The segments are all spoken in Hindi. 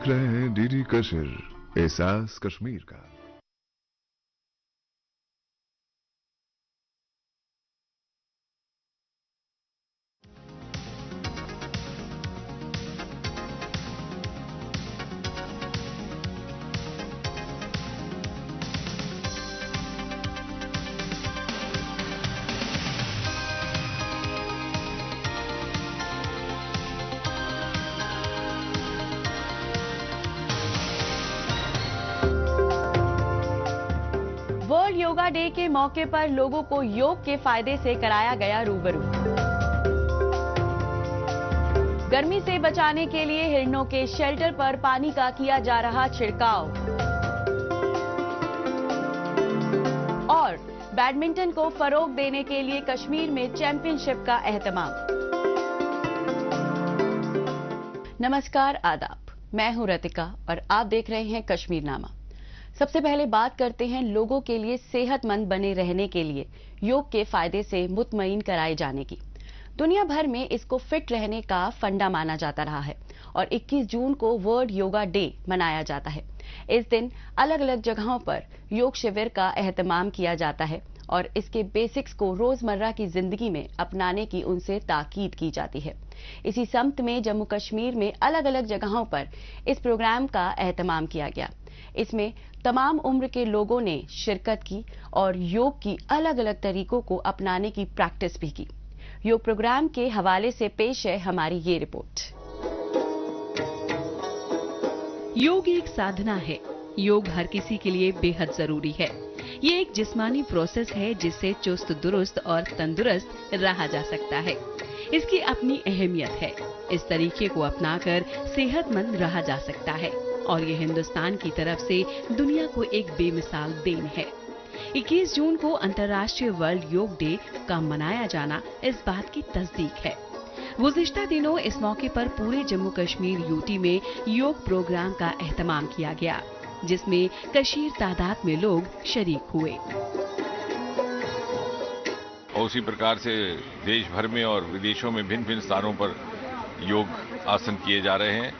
देख रहे हैं डीडी कश्मीर, एहसास कश्मीर का। वर्ल्ड योगा डे के मौके पर लोगों को योग के फायदे से कराया गया रूबरू। गर्मी से बचाने के लिए हिरणों के शेल्टर पर पानी का किया जा रहा छिड़काव। और बैडमिंटन को फरोग देने के लिए कश्मीर में चैंपियनशिप का एहतमाम। नमस्कार, आदाब। मैं हूं रतिका और आप देख रहे हैं कश्मीर नामा। सबसे पहले बात करते हैं लोगों के लिए सेहतमंद बने रहने के लिए योग के फायदे से मुतमईन कराए जाने की। दुनिया भर में इसको फिट रहने का फंडा माना जाता रहा है और 21 जून को वर्ल्ड योगा डे मनाया जाता है। इस दिन अलग अलग जगहों पर योग शिविर का एहतमाम किया जाता है और इसके बेसिक्स को रोजमर्रा की जिंदगी में अपनाने की उनसे ताकीद की जाती है। इसी सम्त में जम्मू कश्मीर में अलग अलग जगहों पर इस प्रोग्राम का एहतमाम किया गया। इसमें तमाम उम्र के लोगों ने शिरकत की और योग की अलग अलग तरीकों को अपनाने की प्रैक्टिस भी की। योग प्रोग्राम के हवाले से पेश है हमारी ये रिपोर्ट। योग एक साधना है। योग हर किसी के लिए बेहद जरूरी है। ये एक जिस्मानी प्रोसेस है जिससे चुस्त दुरुस्त और तंदुरुस्त रहा जा सकता है। इसकी अपनी अहमियत है। इस तरीके को अपनाकर सेहतमंद रहा जा सकता है और ये हिंदुस्तान की तरफ से दुनिया को एक बेमिसाल देन है। 21 जून को अंतर्राष्ट्रीय वर्ल्ड योग डे का मनाया जाना इस बात की तस्दीक है। गुज़िश्ता दिनों इस मौके पर पूरे जम्मू कश्मीर यूटी में योग प्रोग्राम का एहतमाम किया गया, जिसमें कशीर तादाद में लोग शरीक हुए। और उसी प्रकार से देश भर में और विदेशों में भिन्न भिन्न स्थानों पर योग आसन किए जा रहे हैं।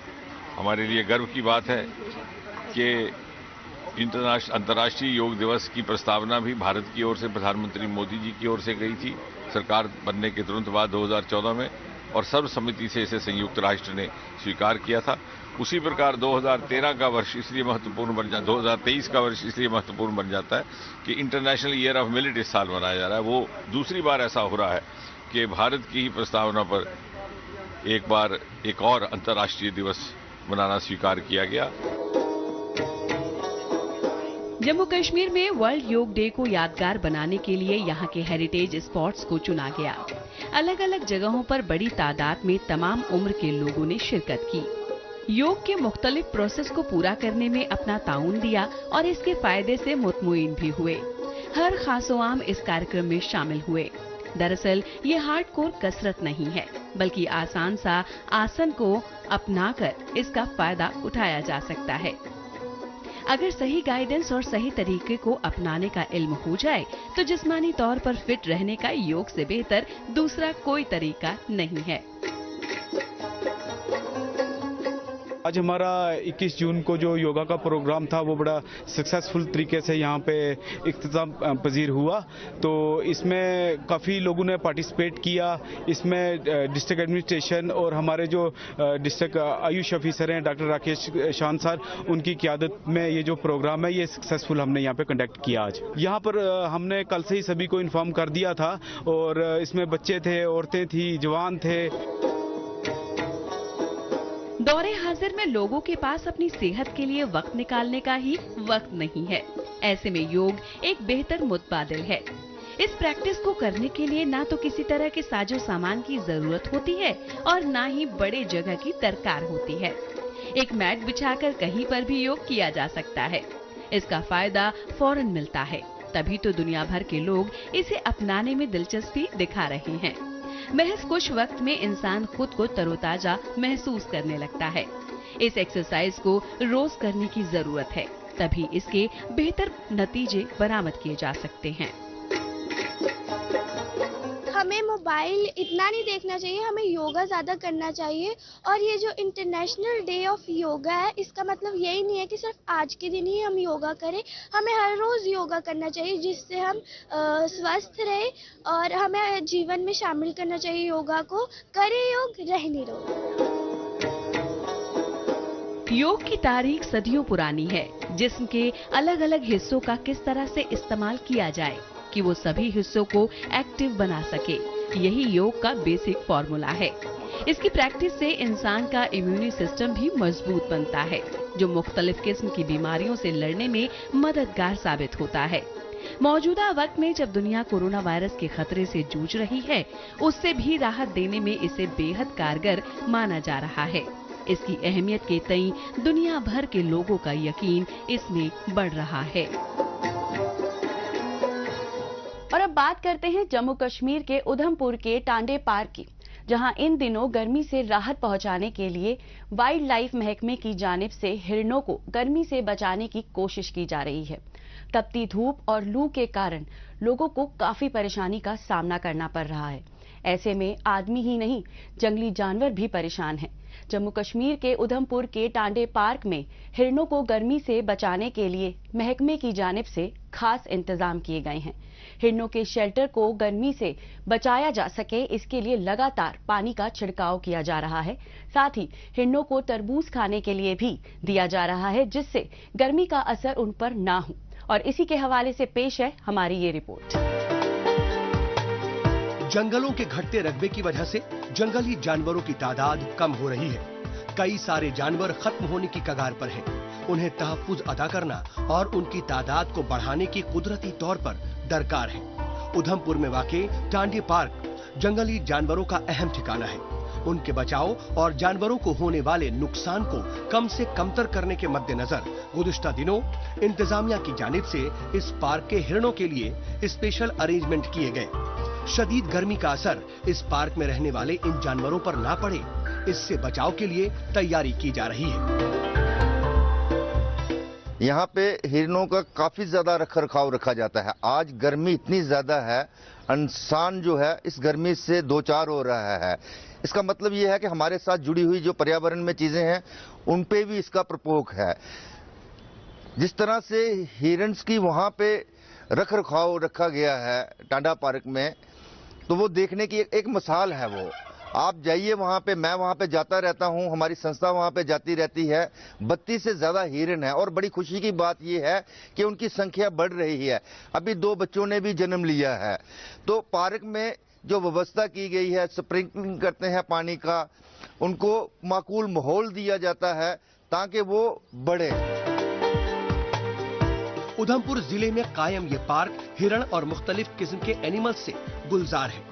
हमारे लिए गर्व की बात है कि अंतर्राष्ट्रीय योग दिवस की प्रस्तावना भी भारत की ओर से प्रधानमंत्री मोदी जी की ओर से गई थी सरकार बनने के तुरंत बाद 2014 में, और सर्वसम्मति से इसे संयुक्त राष्ट्र ने स्वीकार किया था। उसी प्रकार 2013 का वर्ष इसलिए महत्वपूर्ण बन जाता 2023 का वर्ष इसलिए महत्वपूर्ण बन जाता है कि इंटरनेशनल ईयर ऑफ मिलेट इस साल मनाया जा रहा है। वो दूसरी बार ऐसा हो रहा है कि भारत की ही प्रस्तावना पर एक बार एक और अंतर्राष्ट्रीय दिवस मनाना स्वीकार किया गया। जम्मू कश्मीर में वर्ल्ड योग डे को यादगार बनाने के लिए यहाँ के हेरिटेज स्पॉट्स को चुना गया। अलग अलग जगहों पर बड़ी तादाद में तमाम उम्र के लोगों ने शिरकत की। योग के मुख्तलिफ प्रोसेस को पूरा करने में अपना ताउन दिया और इसके फायदे से मुतमईन भी हुए। हर खासोआम इस कार्यक्रम में शामिल हुए। दरअसल ये हार्डकोर कसरत नहीं है, बल्कि आसान सा आसन को अपनाकर इसका फायदा उठाया जा सकता है। अगर सही गाइडेंस और सही तरीके को अपनाने का इल्म हो जाए तो जिस्मानी तौर पर फिट रहने का योग से बेहतर दूसरा कोई तरीका नहीं है। आज हमारा 21 जून को जो योगा का प्रोग्राम था वो बड़ा सक्सेसफुल तरीके से यहाँ पे इख्तिताम पजीर हुआ। तो इसमें काफ़ी लोगों ने पार्टिसिपेट किया। इसमें डिस्ट्रिक्ट एडमिनिस्ट्रेशन और हमारे जो डिस्ट्रिक्ट आयुष ऑफिसर हैं डॉक्टर राकेश शांत सर, उनकी क़यादत में ये जो प्रोग्राम है ये सक्सेसफुल हमने यहाँ पे कंडक्ट किया। आज यहाँ पर हमने कल से ही सभी को इन्फॉर्म कर दिया था और इसमें बच्चे थे, औरतें थी, जवान थे। दौरे हाजिर में लोगों के पास अपनी सेहत के लिए वक्त निकालने का ही वक्त नहीं है। ऐसे में योग एक बेहतर मुतबादिल है। इस प्रैक्टिस को करने के लिए ना तो किसी तरह के साजो सामान की जरूरत होती है और ना ही बड़े जगह की दरकार होती है। एक मैट बिछाकर कहीं पर भी योग किया जा सकता है। इसका फायदा फौरन मिलता है, तभी तो दुनिया भर के लोग इसे अपनाने में दिलचस्पी दिखा रहे हैं। महज कुछ वक्त में इंसान खुद को तरोताजा महसूस करने लगता है। इस एक्सरसाइज को रोज करने की जरूरत है, तभी इसके बेहतर नतीजे बरामद किए जा सकते हैं। हम हमें मोबाइल इतना नहीं देखना चाहिए, हमें योगा ज़्यादा करना चाहिए। और ये जो इंटरनेशनल डे ऑफ योगा है, इसका मतलब यही नहीं है कि सिर्फ आज के दिन ही हम योगा करें, हमें हर रोज़ योगा करना चाहिए, जिससे हम स्वस्थ रहें। और हमें जीवन में शामिल करना चाहिए योगा को। करें योग, रहने रोग। योग की तारीख सदियों पुरानी है। जिस्म के अलग अलग हिस्सों का किस तरह से इस्तेमाल किया जाए कि वो सभी हिस्सों को एक्टिव बना सके, यही योग का बेसिक फॉर्मूला है। इसकी प्रैक्टिस से इंसान का इम्यूनी सिस्टम भी मजबूत बनता है, जो मुख्तलिफ किस्म की बीमारियों से लड़ने में मददगार साबित होता है। मौजूदा वक्त में जब दुनिया कोरोना वायरस के खतरे से जूझ रही है, उससे भी राहत देने में इसे बेहद कारगर माना जा रहा है। इसकी अहमियत के तई दुनिया भर के लोगों का यकीन इसमें बढ़ रहा है। और अब बात करते हैं जम्मू कश्मीर के उधमपुर के टांडे पार्क की, जहां इन दिनों गर्मी से राहत पहुंचाने के लिए वाइल्ड लाइफ महकमे की जानिब से हिरणों को गर्मी से बचाने की कोशिश की जा रही है। तपती धूप और लू के कारण लोगों को काफी परेशानी का सामना करना पड़ रहा है। ऐसे में आदमी ही नहीं, जंगली जानवर भी परेशान हैं। जम्मू कश्मीर के उधमपुर के टांडे पार्क में हिरणों को गर्मी से बचाने के लिए महकमे की जानिब से खास इंतजाम किए गए हैं। हिरणों के शेल्टर को गर्मी से बचाया जा सके, इसके लिए लगातार पानी का छिड़काव किया जा रहा है। साथ ही हिरणों को तरबूज खाने के लिए भी दिया जा रहा है, जिससे गर्मी का असर उन पर ना हो। और इसी के हवाले से पेश है हमारी ये रिपोर्ट। जंगलों के घटते रकबे की वजह से जंगली जानवरों की तादाद कम हो रही है। कई सारे जानवर खत्म होने की कगार पर हैं। उन्हें तहफ्फुज अदा करना और उनकी तादाद को बढ़ाने की कुदरती तौर पर दरकार है। उधमपुर में वाक़ई टांडे पार्क जंगली जानवरों का अहम ठिकाना है। उनके बचाव और जानवरों को होने वाले नुकसान को कम से कमतर करने के मद्देनजर गुज़िश्ता दिनों इंतजामिया की जानिब से इस पार्क के हिरणों के लिए स्पेशल अरेंजमेंट किए गए। शदीद गर्मी का असर इस पार्क में रहने वाले इन जानवरों पर ना पड़े, इससे बचाव के लिए तैयारी की जा रही है। यहाँ पे हिरणों का काफी ज्यादा रखरखाव रखा जाता है। आज गर्मी इतनी ज्यादा है, इंसान जो है इस गर्मी से दो चार हो रहा है। इसका मतलब ये है कि हमारे साथ जुड़ी हुई जो पर्यावरण में चीजें हैं उन पे भी इसका प्रकोप है। जिस तरह से हिरन्स की वहां पे रखरखाव रखा गया है टांडा पार्क में, तो वो देखने की एक मिसाल है। वो आप जाइए वहां पे, मैं वहां पे जाता रहता हूं, हमारी संस्था वहां पे जाती रहती है। 32 से ज्यादा हिरन है और बड़ी खुशी की बात यह है कि उनकी संख्या बढ़ रही है। अभी 2 बच्चों ने भी जन्म लिया है। तो पार्क में जो व्यवस्था की गई है, स्प्रिंकलिंग करते हैं पानी का, उनको माकूल माहौल दिया जाता है ताकि वो बढ़े। उधमपुर जिले में कायम ये पार्क हिरण और मुख्तलिफ किस्म के एनिमल्स से गुलजार है।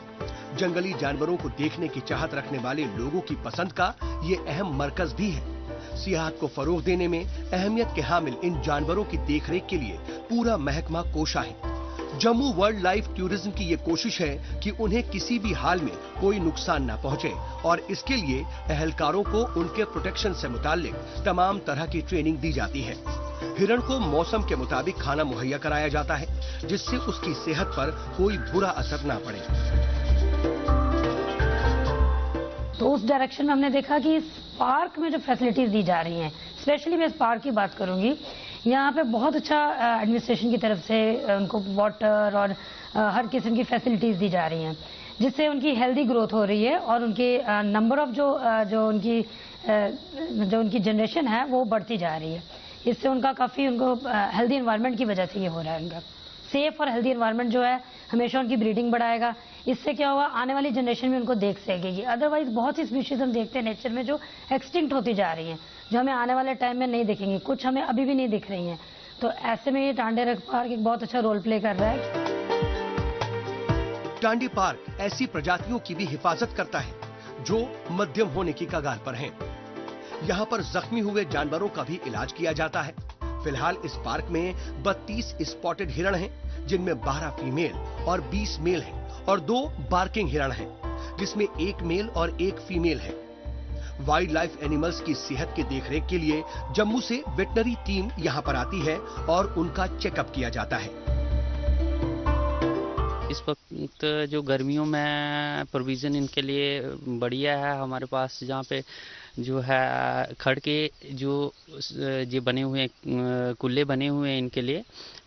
जंगली जानवरों को देखने की चाहत रखने वाले लोगों की पसंद का ये अहम मरकज भी है। सियाहत को फरोग देने में अहमियत के हामिल इन जानवरों की देखरेख के लिए पूरा महकमा कोशा है। जम्मू वाइल्ड लाइफ टूरिज्म की ये कोशिश है कि उन्हें किसी भी हाल में कोई नुकसान न पहुंचे और इसके लिए एहलकारों को उनके प्रोटेक्शन से मुताल्लिक तमाम तरह की ट्रेनिंग दी जाती है। हिरण को मौसम के मुताबिक खाना मुहैया कराया जाता है, जिससे उसकी सेहत पर कोई बुरा असर न पड़े। तो उस डायरेक्शन में हमने देखा कि इस पार्क में जो फैसिलिटीज दी जा रही हैं, स्पेशली मैं इस पार्क की बात करूंगी, यहाँ पे बहुत अच्छा एडमिनिस्ट्रेशन की तरफ से उनको वाटर और हर किस्म की फैसिलिटीज दी जा रही हैं, जिससे उनकी हेल्दी ग्रोथ हो रही है और उनकी नंबर ऑफ जो उनकी जनरेशन है वो बढ़ती जा रही है। इससे उनका काफ़ी उनको हेल्दी एनवायरनमेंट की वजह से ये हो रहा है। उनका सेफ और हेल्दी एनवायरनमेंट जो है हमेशा उनकी ब्रीडिंग बढ़ाएगा। इससे क्या होगा, आने वाली जनरेशन में उनको देख सकेगी। अदरवाइज बहुत सी स्पीशीज हम देखते हैं नेचर में जो एक्सटिंक्ट होती जा रही हैं, जो हमें आने वाले टाइम में नहीं दिखेंगी, कुछ हमें अभी भी नहीं दिख रही हैं। तो ऐसे में ये टांडे पार्क एक बहुत अच्छा रोल प्ले कर रहा है। टांडे पार्क ऐसी प्रजातियों की भी हिफाजत करता है जो मध्यम होने की कगार पर हैं। यहाँ पर जख्मी हुए जानवरों का भी इलाज किया जाता है। फिलहाल इस पार्क में 32 स्पॉटेड हिरण हैं, जिनमें 12 फीमेल और 20 मेल हैं और 2 बार्किंग हिरण हैं, जिसमें 1 मेल और 1 फीमेल है। वाइल्ड लाइफ एनिमल्स की सेहत की देखरेख के लिए जम्मू से वेटनरी टीम यहाँ पर आती है और उनका चेकअप किया जाता है। इस वक्त जो गर्मियों में प्रोविज़न इनके लिए बढ़िया है हमारे पास, जहाँ पे जो है खड़ के जो बने हुए कुल्ले बने हुए हैं इनके लिए,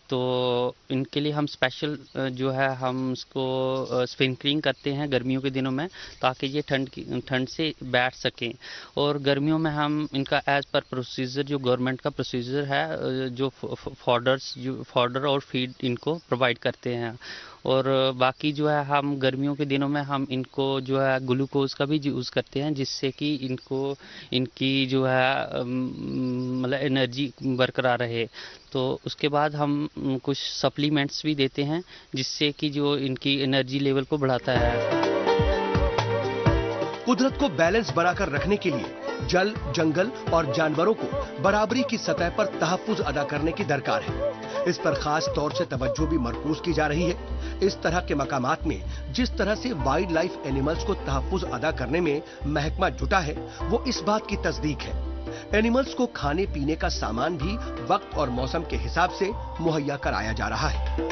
तो इनके लिए हम स्पेशल जो है हम उसको स्प्रिंकलिंग करते हैं गर्मियों के दिनों में, ताकि ये ठंड से बैठ सकें। और गर्मियों में हम इनका एज पर प्रोसीजर जो गवर्नमेंट का प्रोसीजर है, जो फॉडर और फीड इनको प्रोवाइड करते हैं। और बाकी जो है हम गर्मियों के दिनों में हम इनको जो है ग्लूकोज का भी यूज़ करते हैं, जिससे कि इनकी जो है मतलब एनर्जी बरकरार रहे। तो उसके बाद हम कुछ सप्लीमेंट्स भी देते हैं, जिससे कि जो इनकी एनर्जी लेवल को बढ़ाता है। कुदरत को बैलेंस बनाकर रखने के लिए जल, जंगल और जानवरों को बराबरी की सतह पर तहफ्फुज अदा करने की दरकार है। इस पर खास तौर से तवज्जो भी मरकूज की जा रही है। इस तरह के मकामात में जिस तरह से वाइल्ड लाइफ एनिमल्स को तहफ्फुज अदा करने में महकमा जुटा है, वो इस बात की तस्दीक है। एनिमल्स को खाने पीने का सामान भी वक्त और मौसम के हिसाब से मुहैया कराया जा रहा है।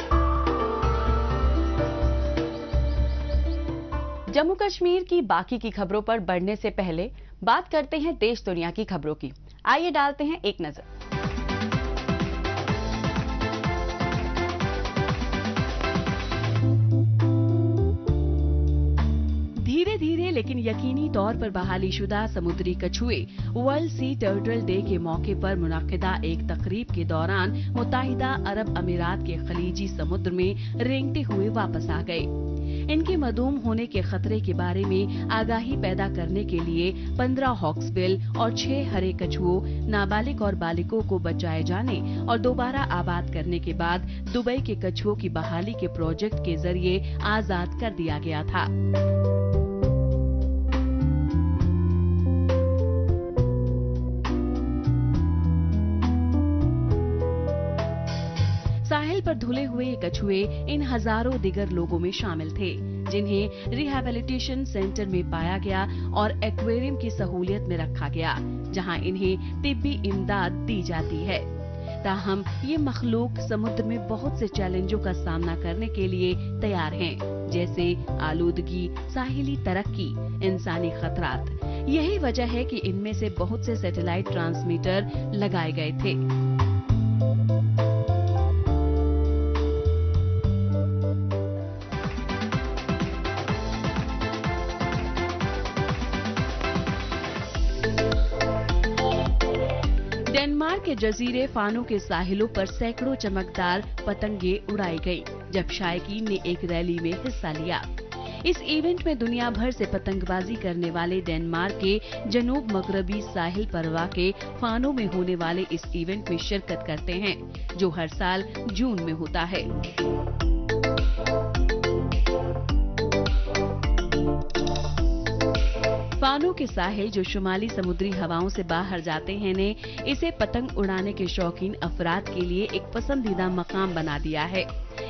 जम्मू कश्मीर की बाकी की खबरों पर बढ़ने से पहले बात करते हैं देश दुनिया की खबरों की। आइए डालते हैं एक नजर। धीरे धीरे लेकिन यकीनी तौर पर बहालीशुदा समुद्री कछुए वर्ल्ड सी टर्टल डे के मौके पर मुनाकिदा एक तकरीब के दौरान मुत्तहिदा अरब अमीरात के खलीजी समुद्र में रेंगते हुए वापस आ गए। इनके मदूम होने के खतरे के बारे में आगाही पैदा करने के लिए 15 हॉक्सबिल और 6 हरे कछुओं, नाबालिग और बालिगों को बचाए जाने और दोबारा आबाद करने के बाद दुबई के कछुओं की बहाली के प्रोजेक्ट के जरिए आजाद कर दिया गया था। साहिल पर धुले हुए ये कछुए इन हजारों दिगर लोगों में शामिल थे, जिन्हें रिहैबिलिटेशन सेंटर में पाया गया और एक्वेरियम की सहूलियत में रखा गया, जहां इन्हें तिब्बी इमदाद दी जाती है। ताहम ये मखलूक समुद्र में बहुत से चैलेंजों का सामना करने के लिए तैयार हैं, जैसे आलूदगी, साहिली तरक्की, इंसानी खतरात। यही वजह है कि इनमें से बहुत से सैटेलाइट ट्रांसमीटर लगाए गए थे। डेनमार्क के जजीरे फानो के साहिलों पर सैकड़ों चमकदार पतंगे उड़ाई गई, जब शायकीन ने एक रैली में हिस्सा लिया। इस इवेंट में दुनिया भर से पतंगबाजी करने वाले डेनमार्क के जनूब मगरबी साहिल परवा के फानो में होने वाले इस इवेंट में शिरकत करते हैं, जो हर साल जून में होता है। फानो के साहिल, जो शुमाली समुद्री हवाओं से बाहर जाते हैं, ने इसे पतंग उड़ाने के शौकीन अफराद के लिए एक पसंदीदा मकाम बना दिया है।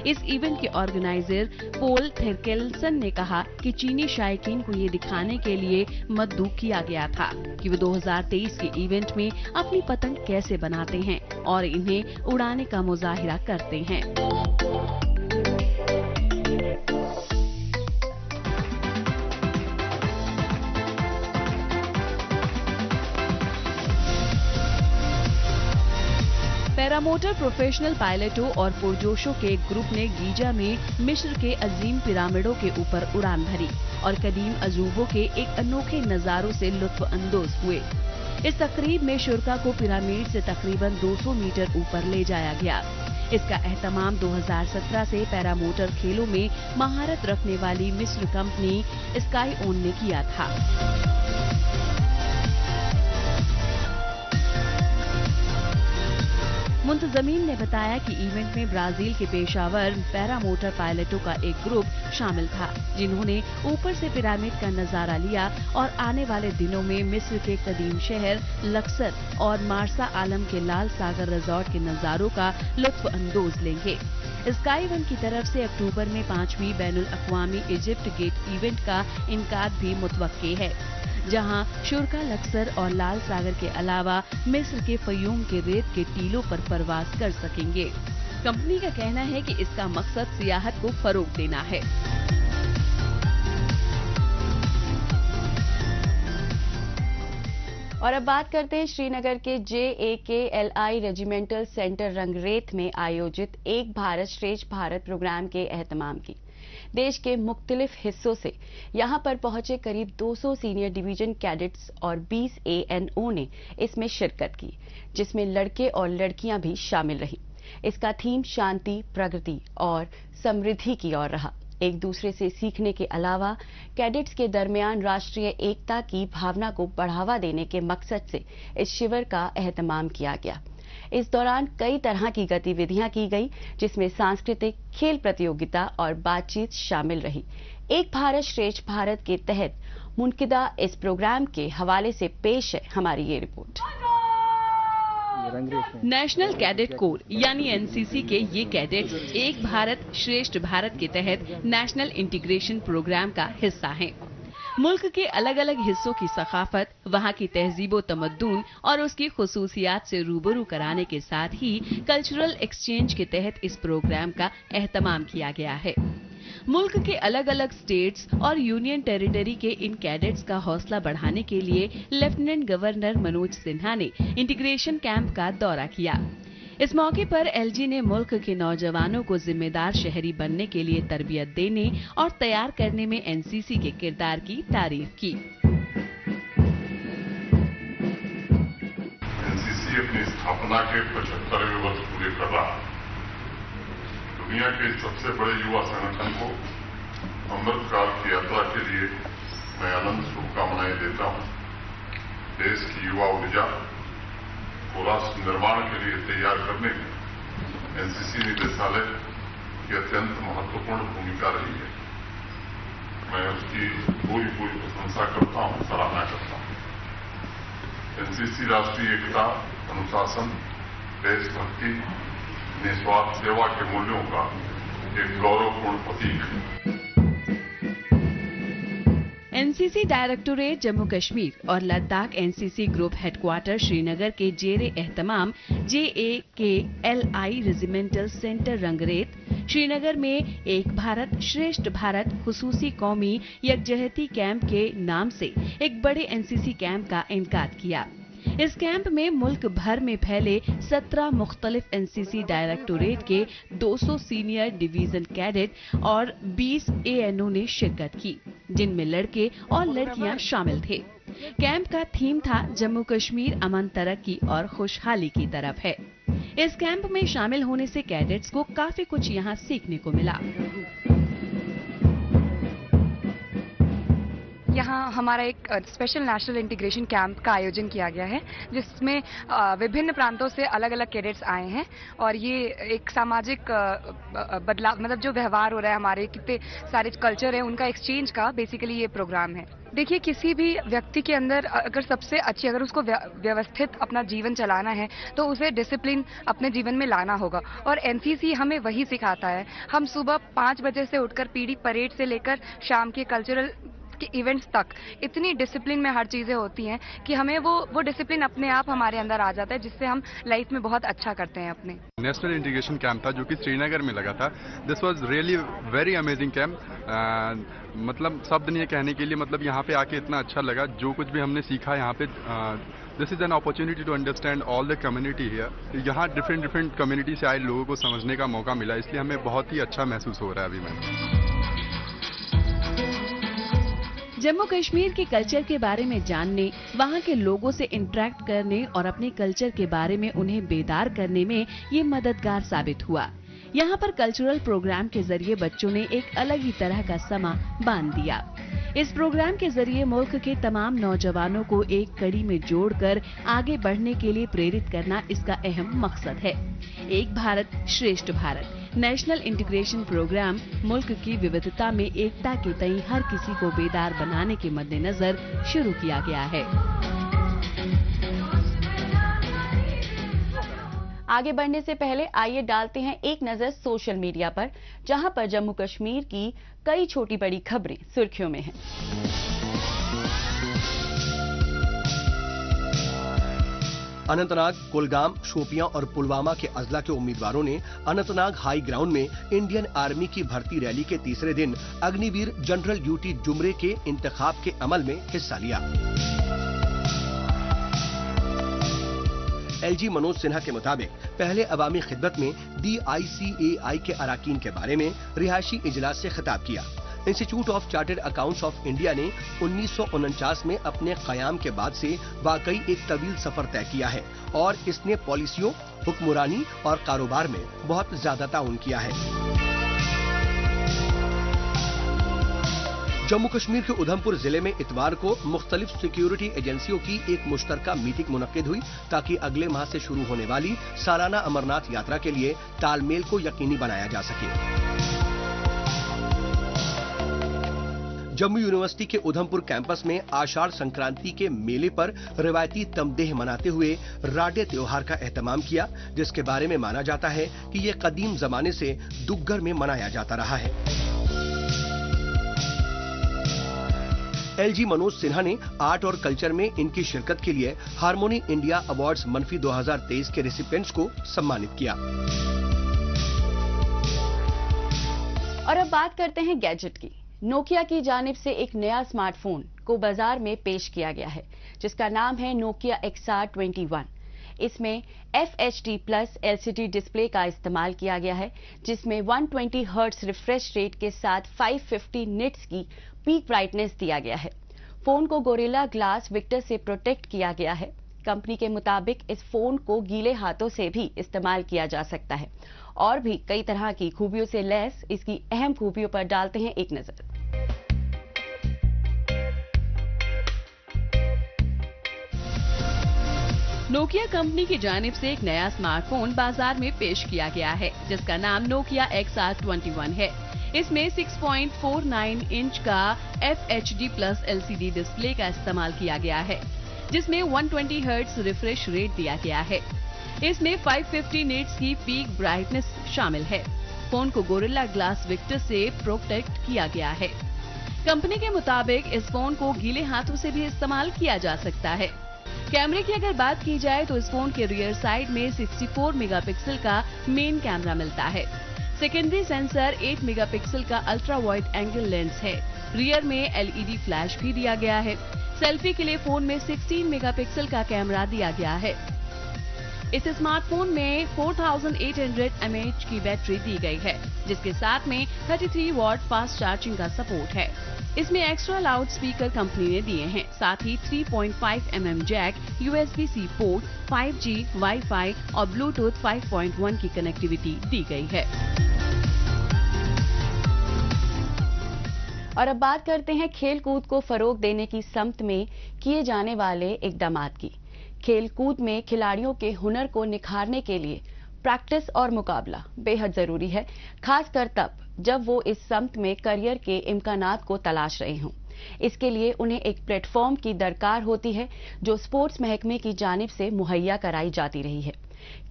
इस इवेंट के ऑर्गेनाइजर पोल थेरकेल्सन ने कहा कि चीनी शायकीन को ये दिखाने के लिए मद्दू किया गया था कि वो 2023 के इवेंट में अपनी पतंग कैसे बनाते हैं और इन्हें उड़ाने का मुजाहिरा करते हैं। पैरामोटर प्रोफेशनल पायलटों और पुरजोशों के एक ग्रुप ने गीजा में मिस्र के अजीम पिरामिडों के ऊपर उड़ान भरी और कदीम अजूबों के एक अनोखे नजारों से लुत्फ अंदोज हुए। इस तकरीब में शुरका को पिरामिड से तकरीबन 200 मीटर ऊपर ले जाया गया। इसका एहतमाम 2017 से पैरामोटर खेलों में महारत रखने वाली मिस्र कंपनी स्काई ओन ने किया था। मुंतजमीन ने बताया कि इवेंट में ब्राजील के पेशावर पैरामोटर पायलटों का एक ग्रुप शामिल था, जिन्होंने ऊपर से पिरामिड का नजारा लिया और आने वाले दिनों में मिस्र के कदीम शहर लक्सर और मार्सा आलम के लाल सागर रिजॉर्ट के नजारों का लुत्फ अंदोज लेंगे। स्काई वन की तरफ से अक्टूबर में 5वीं बैनुल अक़वामी इजिप्ट गेट इवेंट का इनकाद भी मुतवक्के है, जहां शुरका लक्सर और लाल सागर के अलावा मिस्र के फयूम के रेत के टीलों पर परवाज कर सकेंगे। कंपनी का कहना है कि इसका मकसद सियाहत को फरोग देना है। और अब बात करते हैं श्रीनगर के JAKLI रेजिमेंटल सेंटर रंगरेथ में आयोजित एक भारत श्रेष्ठ भारत प्रोग्राम के एहतमाम की। देश के मुख्तलिफ हिस्सों से यहां पर पहुंचे करीब 200 सीनियर डिवीजन कैडेट्स और 20 ANO ने इसमें शिरकत की, जिसमें लड़के और लड़कियां भी शामिल रहीं। इसका थीम शांति, प्रगति और समृद्धि की ओर रहा। एक दूसरे से सीखने के अलावा कैडेट्स के दरमियान राष्ट्रीय एकता की भावना को बढ़ावा देने के मकसद से इस शिविर का एहतमाम किया गया। इस दौरान कई तरह की गतिविधियां की गई, जिसमें सांस्कृतिक, खेल प्रतियोगिता और बातचीत शामिल रही। एक भारत श्रेष्ठ भारत के तहत मुनकिदा इस प्रोग्राम के हवाले से पेश है हमारी ये रिपोर्ट। नेशनल कैडेट कोर यानी NCC के ये कैडेट्स एक भारत श्रेष्ठ भारत के तहत नेशनल इंटीग्रेशन प्रोग्राम का हिस्सा हैं। मुल्क के अलग अलग हिस्सों की सकाफत, वहाँ की तहजीबो तमद्दुन और उसकी खुसूसियात से रूबरू कराने के साथ ही कल्चरल एक्सचेंज के तहत इस प्रोग्राम का एहतमाम किया गया है। मुल्क के अलग अलग स्टेट्स और यूनियन टेरिटरी के इन कैडेट्स का हौसला बढ़ाने के लिए लेफ्टिनेंट गवर्नर मनोज सिन्हा ने इंटीग्रेशन कैंप का दौरा किया। इस मौके पर LG ने मुल्क के नौजवानों को जिम्मेदार शहरी बनने के लिए तरबियत देने और तैयार करने में NCC के किरदार की तारीफ की। NCC अपनी स्थापना के 75वें वर्ष पूरे कर रहा है। दुनिया के सबसे बड़े युवा संगठन को अमृत काल की यात्रा के लिए मैं अनंत शुभकामनाएं देता हूं। देश की युवा ऊर्जा को राष्ट्र निर्माण के लिए तैयार करने में NCC निदेशालय की अत्यंत महत्वपूर्ण भूमिका रही है। मैं उसकी पूरी प्रशंसा करता हूं, सराहना करता हूं। NCC राष्ट्रीय एकता, अनुशासन, देशभक्ति, निस्वार्थ सेवा के मूल्यों का एक गौरवपूर्ण प्रतीक है। NCC डायरेक्टोरेट जम्मू कश्मीर और Ladakh NCC group headquarter Srinagar के जेरे एहतमाम JAKLI regimental centre Rangreth Srinagar में एक भारत श्रेष्ठ भारत खुसूसी कौमी यकजहती कैंप के नाम से एक बड़े NCC कैंप का इनेकाद किया। इस कैंप में मुल्क भर में फैले 17 मुख्तलिफ NCC डायरेक्टोरेट के 200 सीनियर डिवीजन कैडेट और 20 ANO ने शिरकत की, जिनमें लड़के और लड़कियां शामिल थे। कैंप का थीम था जम्मू कश्मीर अमन, तरक्की और खुशहाली की तरफ है। इस कैंप में शामिल होने से कैडेट्स को काफी कुछ यहाँ सीखने को मिला। यहाँ हमारा एक स्पेशल नेशनल इंटीग्रेशन कैंप का आयोजन किया गया है, जिसमें विभिन्न प्रांतों से अलग अलग कैडेट्स आए हैं और ये एक सामाजिक बदलाव, मतलब जो व्यवहार हो रहा है, हमारे कितने सारे कल्चर है, उनका एक्सचेंज का बेसिकली ये प्रोग्राम है। देखिए, किसी भी व्यक्ति के अंदर अगर सबसे अच्छी, अगर उसको व्यवस्थित अपना जीवन चलाना है तो उसे डिसिप्लिन अपने जीवन में लाना होगा और NCC हमें वही सिखाता है। हम सुबह 5 बजे से उठकर पीडी परेड से लेकर शाम के कल्चरल के इवेंट्स तक इतनी डिसिप्लिन में हर चीजें होती हैं कि हमें वो डिसिप्लिन अपने आप हमारे अंदर आ जाता है, जिससे हम लाइफ में बहुत अच्छा करते हैं अपने। नेशनल इंटीग्रेशन कैंप था जो कि श्रीनगर में लगा था। This was really very amazing camp. मतलब शब्द नहीं है कहने के लिए, मतलब यहाँ पे आके इतना अच्छा लगा। जो कुछ भी हमने सीखा यहाँ पे, this is an opportunity to understand all the community here. यहाँ डिफरेंट कम्युनिटी से आए लोगों को समझने का मौका मिला, इसलिए हमें बहुत ही अच्छा महसूस हो रहा है अभी मैं। जम्मू कश्मीर के कल्चर के बारे में जानने, वहाँ के लोगों से इंटरेक्ट करने और अपने कल्चर के बारे में उन्हें बेदार करने में ये मददगार साबित हुआ। यहाँ पर कल्चरल प्रोग्राम के जरिए बच्चों ने एक अलग ही तरह का समा बांध दिया। इस प्रोग्राम के जरिए मुल्क के तमाम नौजवानों को एक कड़ी में जोड़कर आगे बढ़ने के लिए प्रेरित करना इसका अहम मकसद है। एक भारत श्रेष्ठ भारत नेशनल इंटीग्रेशन प्रोग्राम मुल्क की विविधता में एकता के तई हर किसी को बेदार बनाने के मद्देनजर शुरू किया गया है। आगे बढ़ने से पहले आइए डालते हैं एक नजर सोशल मीडिया पर, जहां पर जम्मू कश्मीर की कई छोटी बड़ी खबरें सुर्खियों में हैं। अनंतनाग, कुलगाम, शोपियां और पुलवामा के अजला के उम्मीदवारों ने अनंतनाग हाई ग्राउंड में इंडियन आर्मी की भर्ती रैली के तीसरे दिन अग्निवीर जनरल यूटी जुमरे के इंतखाब के अमल में हिस्सा लिया। एलजी मनोज सिन्हा के मुताबिक पहले अवामी खिदमत में DICAI के अराकीन के बारे में रिहायशी इजलास से खिताब किया। Institute of chartered accounts of India ने 1949 में अपने क़याम के बाद से वाकई एक तवील सफर तय किया है और इसने पॉलिसियों, हुक्मरानी और कारोबार में बहुत ज्यादा ताउन किया है। जम्मू कश्मीर के उधमपुर जिले में इतवार को मुख्तलिफ सिक्योरिटी एजेंसियों की एक मुश्तरका मीटिंग मुनक्किद हुई ताकि अगले माह से शुरू होने वाली सालाना अमरनाथ यात्रा के लिए तालमेल को यकीनी बनाया जा सके। जम्मू यूनिवर्सिटी के उधमपुर कैंपस में आषाढ़ संक्रांति के मेले पर रिवायती तमदेह मनाते हुए राडे त्योहार का एहतमाम किया, जिसके बारे में माना जाता है कि ये कदीम जमाने से दुग्गर में मनाया जाता रहा है। एलजी मनोज सिन्हा ने आर्ट और कल्चर में इनकी शिरकत के लिए हार्मोनी इंडिया अवार्ड्स मनफी 2023 के रेसिपिएंट्स को सम्मानित किया। और अब बात करते हैं गैजेट की। नोकिया की जानिब से एक नया स्मार्टफोन को बाजार में पेश किया गया है, जिसका नाम है नोकिया XR21। इसमें FHD+ LCD डिस्प्ले का इस्तेमाल किया गया है, जिसमें 120 हर्ट्ज रिफ्रेश रेट के साथ 550 निट्स की पीक ब्राइटनेस दिया गया है। फोन को गोरिल्ला ग्लास विक्टर से प्रोटेक्ट किया गया है। कंपनी के मुताबिक इस फोन को गीले हाथों से भी इस्तेमाल किया जा सकता है। और भी कई तरह की खूबियों से लैस इसकी अहम खूबियों पर डालते हैं एक नजर। नोकिया कंपनी की जानिब से एक नया स्मार्टफोन बाजार में पेश किया गया है, जिसका नाम नोकिया XR21 है। इसमें 6.49 इंच का FHD+ LCD डिस्प्ले का इस्तेमाल किया गया है, जिसमें 120 हर्ट्ज रिफ्रेश रेट दिया गया है। इसमें 550 निट्स की पीक ब्राइटनेस शामिल है। फोन को गोरिल्ला ग्लास विक्टर से प्रोटेक्ट किया गया है। कंपनी के मुताबिक इस फोन को गीले हाथों से भी इस्तेमाल किया जा सकता है। कैमरे की अगर बात की जाए तो इस फोन के रियर साइड में 64 मेगापिक्सल का मेन कैमरा मिलता है। सेकेंडरी सेंसर 8 मेगापिक्सल का अल्ट्रा वाइड एंगल लेंस है। रियर में LED फ्लैश भी दिया गया है। सेल्फी के लिए फोन में 16 मेगापिक्सल का कैमरा दिया गया है। इस स्मार्टफोन में 4800 mAh की बैटरी दी गई है, जिसके साथ में 33 वॉट फास्ट चार्जिंग का सपोर्ट है। इसमें एक्स्ट्रा लाउड स्पीकर कंपनी ने दिए हैं। साथ ही 3.5 mm jack, USB-C port, 5G, wifi और ब्लूटूथ 5.1 की कनेक्टिविटी दी गई है। और अब बात करते हैं खेल कूद को फरोग देने की समत में किए जाने वाले इकदामात की। खेल कूद में खिलाड़ियों के हुनर को निखारने के लिए प्रैक्टिस और मुकाबला बेहद जरूरी है, खासकर तब जब वो इस समत में करियर के इम्कानात को तलाश रहे हों। इसके लिए उन्हें एक प्लेटफॉर्म की दरकार होती है, जो स्पोर्ट्स महकमे की जानिब से मुहैया कराई जाती रही है।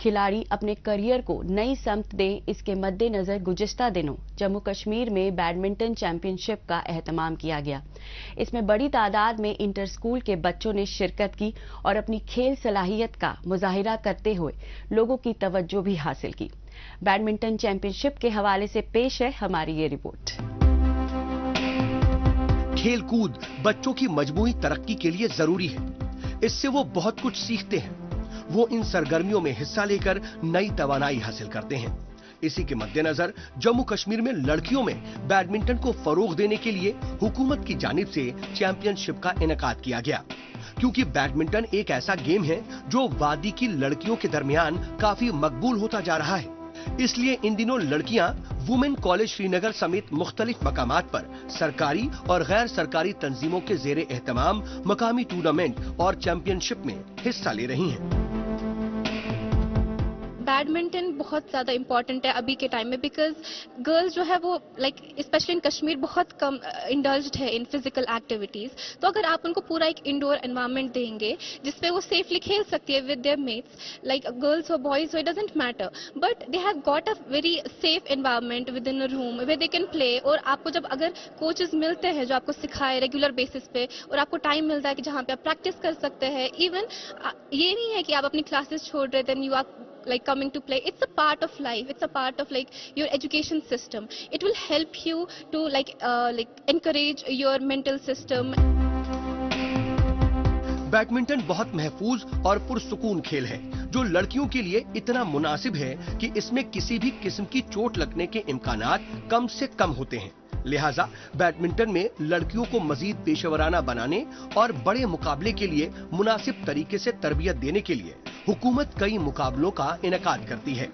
खिलाड़ी अपने करियर को नई समत दें, इसके मद्देनजर गुज़िश्ता दिनों जम्मू कश्मीर में बैडमिंटन चैंपियनशिप का एहतमाम किया गया। इसमें बड़ी तादाद में इंटर स्कूल के बच्चों ने शिरकत की और अपनी खेल सलाहियत का मुजाहिरा करते हुए लोगों की तवज्जो भी हासिल की। बैडमिंटन चैंपियनशिप के हवाले से पेश है हमारी ये रिपोर्ट। खेल कूद बच्चों की मजमूई तरक्की के लिए जरूरी है। इससे वो बहुत कुछ सीखते हैं। वो इन सरगर्मियों में हिस्सा लेकर नई तवानाई हासिल करते हैं। इसी के मद्देनजर जम्मू कश्मीर में लड़कियों में बैडमिंटन को फरोग देने के लिए हुकूमत की जानिब से चैंपियनशिप का इनेकाद किया गया, क्योंकि बैडमिंटन एक ऐसा गेम है जो वादी की लड़कियों के दरमियान काफी मकबूल होता जा रहा है। इसलिए इन दिनों लड़कियां वुमेन कॉलेज श्रीनगर समेत मुख्तलिफ मकामात पर सरकारी और गैर सरकारी तंजीमों के जेरे एहतमाम मकामी टूर्नामेंट और चैंपियनशिप में हिस्सा ले रही हैं। बैडमिंटन बहुत ज़्यादा इम्पॉर्टेंट है अभी के टाइम में, बिकॉज गर्ल्स जो है वो लाइक स्पेशली इन कश्मीर बहुत कम इंडल्ज्ड है इन फिजिकल एक्टिविटीज़। तो अगर आप उनको पूरा एक इंडोर एनवायरनमेंट देंगे जिसपे वो सेफली खेल सकती है with their mates, like girls और boys, so it doesn't matter, but they have got a very safe environment within a room where they can play. और आपको जब अगर कोचेस मिलते हैं जो आपको सिखाए रेगुलर बेसिस पे, और आपको टाइम मिलता है कि जहाँ पे आप प्रैक्टिस कर सकते हैं, इवन ये नहीं है कि आप अपनी क्लासेस छोड़ रहे then you are like coming to play. It's a part of life, it's a part of like your education system. It will help you to like encourage your mental system. Badminton बहुत महफूज और पुरसुकून खेल है जो लड़कियों के लिए इतना मुनासिब है कि इसमें किसी भी किस्म की चोट लगने के इम्कानात कम से कम होते हैं। लिहाजा बैडमिंटन में लड़कियों को मजीद पेशेवराना बनाने और बड़े मुकाबले के लिए मुनासिब तरीके से तरबियत देने के लिए हुकूमत कई मुकाबलों का इनेकाद करती है,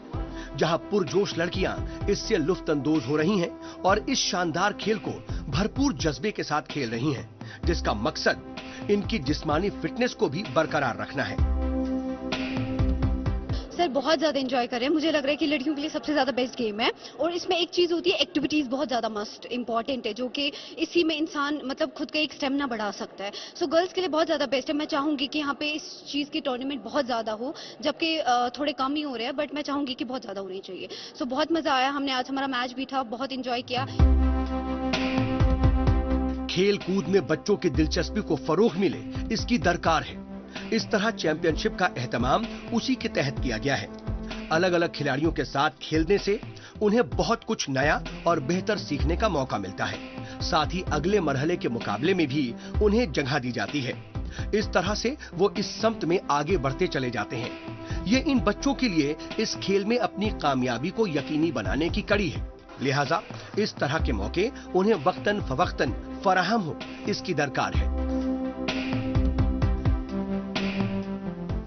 जहां पुरजोश लड़कियां इससे लुफ्तंदोज हो रही हैं और इस शानदार खेल को भरपूर जज्बे के साथ खेल रही हैं, जिसका मकसद इनकी जिस्मानी फिटनेस को भी बरकरार रखना है। सर बहुत ज्यादा एंजॉय कर रहे हैं, मुझे लग रहा है कि लड़कियों के लिए सबसे ज्यादा बेस्ट गेम है। और इसमें एक चीज होती है, एक्टिविटीज बहुत ज्यादा मस्ट इंपॉर्टेंट है, जो कि इसी में इंसान मतलब खुद का एक स्टेमिना बढ़ा सकता है। सो गर्ल्स के लिए बहुत ज्यादा बेस्ट है। मैं चाहूंगी कि यहाँ पे इस चीज की टूर्नामेंट बहुत ज्यादा हो, जबकि थोड़े कम ही हो रहे हैं, बट मैं चाहूंगी कि बहुत ज्यादा होनी चाहिए। सो बहुत मजा आया, हमने आज हमारा मैच भी था, बहुत इंजॉय किया। खेल कूद में बच्चों की दिलचस्पी को फरोग मिले, इसकी दरकार है। इस तरह चैंपियनशिप का एहतमाम उसी के तहत किया गया है। अलग अलग खिलाड़ियों के साथ खेलने से उन्हें बहुत कुछ नया और बेहतर सीखने का मौका मिलता है। साथ ही अगले मरहले के मुकाबले में भी उन्हें जगह दी जाती है। इस तरह से वो इस समत में आगे बढ़ते चले जाते हैं। ये इन बच्चों के लिए इस खेल में अपनी कामयाबी को यकीनी बनाने की कड़ी है। लिहाजा इस तरह के मौके उन्हें वक्तन फवक्तन फराहम हो, इसकी दरकार है।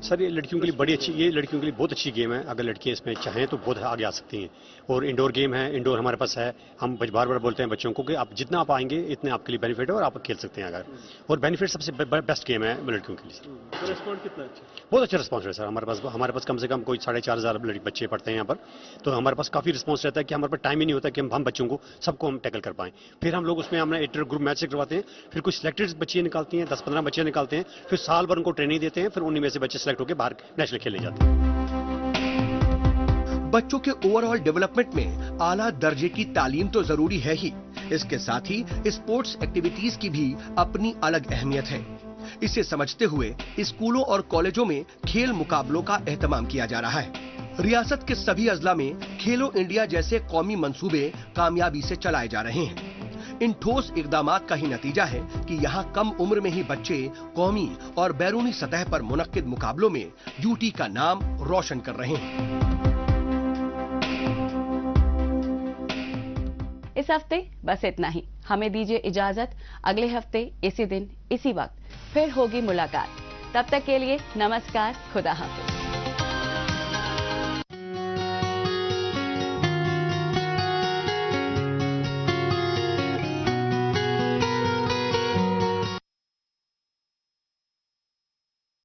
सर ये लड़कियों के लिए बड़ी अच्छी, ये लड़कियों के लिए बहुत अच्छी गेम है। अगर लड़कियां इसमें चाहें तो बहुत आगे आ सकती हैं। और इंडोर गेम है, इंडोर हमारे पास है। हम बार बार बोलते हैं बच्चों को कि आप जितना आप आएंगे इतने आपके लिए बेनिफिट है और आप खेल सकते हैं अगर। और बेनिफिट सबसे बेस्ट गेम है लड़कियों के लिए। रिस्पॉन्स कितना अच्छा? बहुत अच्छा रिस्पॉन्स है सर। हमारे पास कम से कम कोई 4500 बच्चे पढ़ते हैं यहाँ पर, तो हमारे पास काफी रिस्पॉन्स रहता है कि हमारे पास टाइम ही नहीं होता कि हम बच्चों को सबको हम टैकल कर पाएं। फिर हम लोग उसमें हमने इंटर ग्रुप मैच से करवाते हैं, फिर कुछ सिलेक्टेड बच्चे निकालती हैं, 10-15 बच्चे निकालते हैं, फिर साल भर उनको ट्रेनिंग देते हैं, फिर उन्हीं में से बच्चे सिलेक्ट होकर बाहर नेशनल खेलने जाते हैं। बच्चों के ओवरऑल डेवलपमेंट में आला दर्जे की तालीम तो जरूरी है ही, इसके साथ ही स्पोर्ट्स एक्टिविटीज की भी अपनी अलग अहमियत है। इसे समझते हुए स्कूलों और कॉलेजों में खेल मुकाबलों का एहतमाम किया जा रहा है। रियासत के सभी अजला में खेलो इंडिया जैसे कौमी मंसूबे कामयाबी से चलाए जा रहे हैं। इन ठोस इकदामात का ही नतीजा है कि यहाँ कम उम्र में ही बच्चे कौमी और बैरूनी सतह पर मुनक्किद मुकाबलों में यूटी का नाम रोशन कर रहे हैं। इस हफ्ते बस इतना ही। हमें दीजिए इजाजत। अगले हफ्ते इसी दिन इसी वक्त फिर होगी मुलाकात। तब तक के लिए नमस्कार, खुदा हाफिज।